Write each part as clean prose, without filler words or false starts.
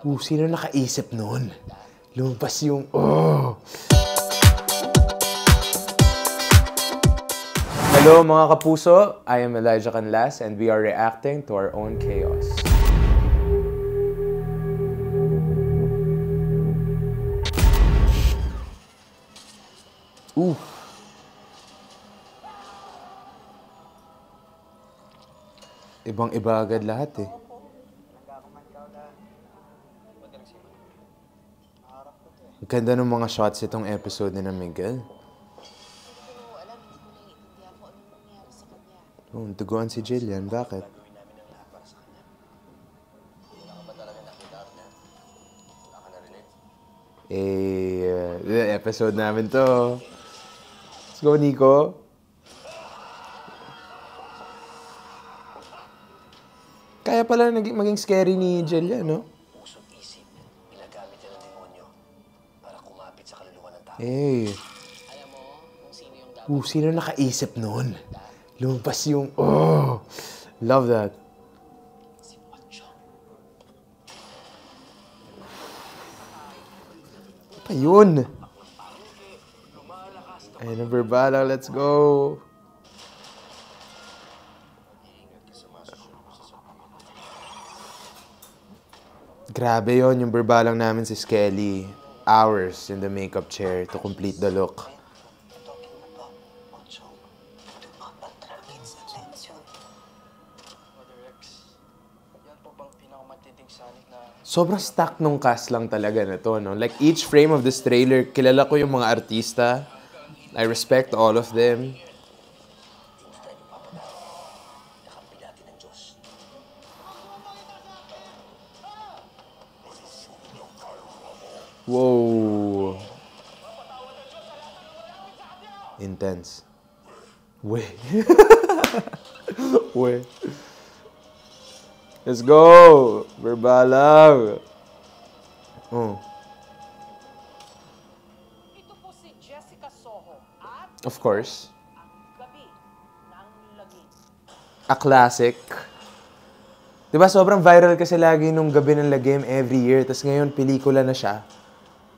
Sino nakaisip nun? Lumabas yung, oh! Hello mga kapuso, I am Elijah Canlas and we are reacting to our own chaos. Ibang-iba agad lahat eh. Ang ganda ng mga shots itong episode ni na Miguel. Oh, duguan si Jillian. Bakit? Episode namin to. Let's go, Nico. Kaya pala maging scary ni Jillian, no? Pusot isip, ginagamit yan ng demonyo para kumapit sa kaluluwa ng tao. Alam mo kung sino yung dapat. Sino nakaisip nun? Lumabas yung, oh! Love that. Si Pancho. Ano pa yun? Ayun ang verbala, let's go! Grabe yon yung berbalang namin si Skelly. Hours in the makeup chair to complete the look. Sobrang stack nung cast lang talaga na to, no? Like, each frame of this trailer, kilala ko yung mga artista. I respect all of them. Whoa. Intense. Wait. Wait. Let's go. Berbalang. Oh. Ito po si Jessica Soho at Of course. ang gabi ng lagim. A classic. Diba sobrang viral kasi lagi nung Gabi ng Lagim every year. Tapos ngayon, pelikula na siya.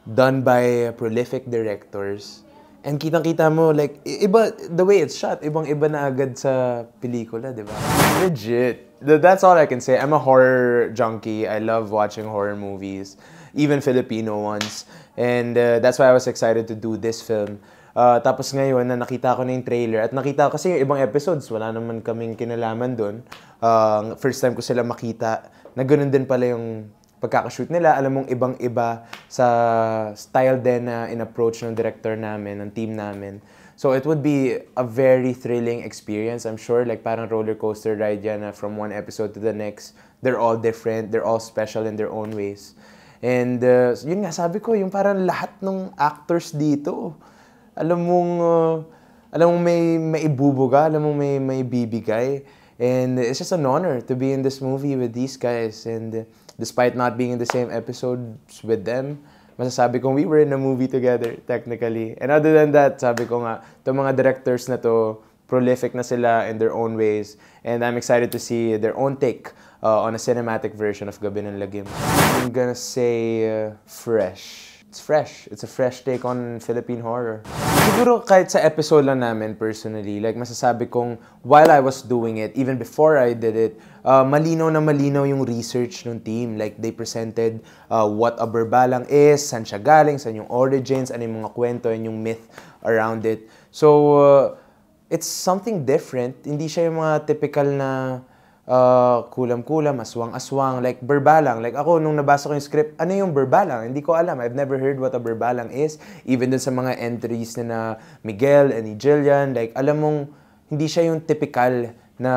Done by prolific directors. And kitang-kita mo, like, iba, the way it's shot, ibang-iba na agad sa pelikula, diba? Legit. That's all I can say. I'm a horror junkie. I love watching horror movies. Even Filipino ones. And that's why I was excited to do this film. Tapos ngayon, na nakita ko na yung trailer. At nakita ko kasi yung ibang episodes, wala naman kaming kinalaman dun. First time ko sila makita, na ganun din pala yung pagkakashoot nila. Alam mong ibang-iba sa style din na in-approach ng director namin, ng team namin. So it would be a very thrilling experience, I'm sure. Like parang roller coaster ride yan na from one episode to the next. They're all different, they're all special in their own ways. And yun nga, sabi ko, yung parang lahat ng actors dito, alam mong may maibubuga, alam mong may bibigay. And it's just an honor to be in this movie with these guys. And despite not being in the same episodes with them, masasabi kong we were in a movie together, technically. And other than that, sabi ko nga, itong mga directors na to, prolific na sila in their own ways. And I'm excited to see their own take on a cinematic version of Gabi ng Lagim. I'm gonna say fresh. It's fresh. It's a fresh take on Philippine horror. Siguro kahit sa episode lang namin personally, like masasabi kong while I was doing it, even before I did it, malinaw na malinaw yung research ng team. Like they presented what a berbalang is, saan siya galing, saan yung origins, ano yung mga kwento, and yung myth around it. So, it's something different. Hindi siya yung mga typical na kulam-kulam, aswang-aswang, like berbalang. Like ako, nung nabasa ko yung script, ano yung berbalang? Hindi ko alam. I've never heard what a berbalang is. Even dun sa mga entries na Miguel and ni Jillian, like alam mong hindi siya yung typical na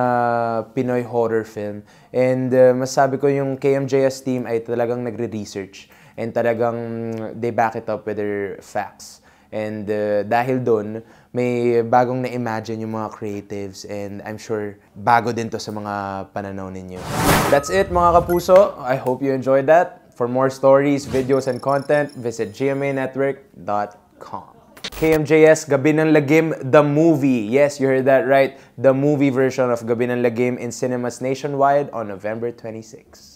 Pinoy horror film. And masabi ko yung KMJS team ay talagang nagre-research. And talagang they back it up with their facts. And dahil doon, may bagong na-imagine yung mga creatives and I'm sure bago din to sa mga pananaw ninyo. That's it mga kapuso. I hope you enjoyed that. For more stories, videos, and content, visit gmanetwork.com. KMJS Gabi ng Lagim, the movie. Yes, you heard that right. The movie version of Gabi ng Lagim in cinemas nationwide on November 26.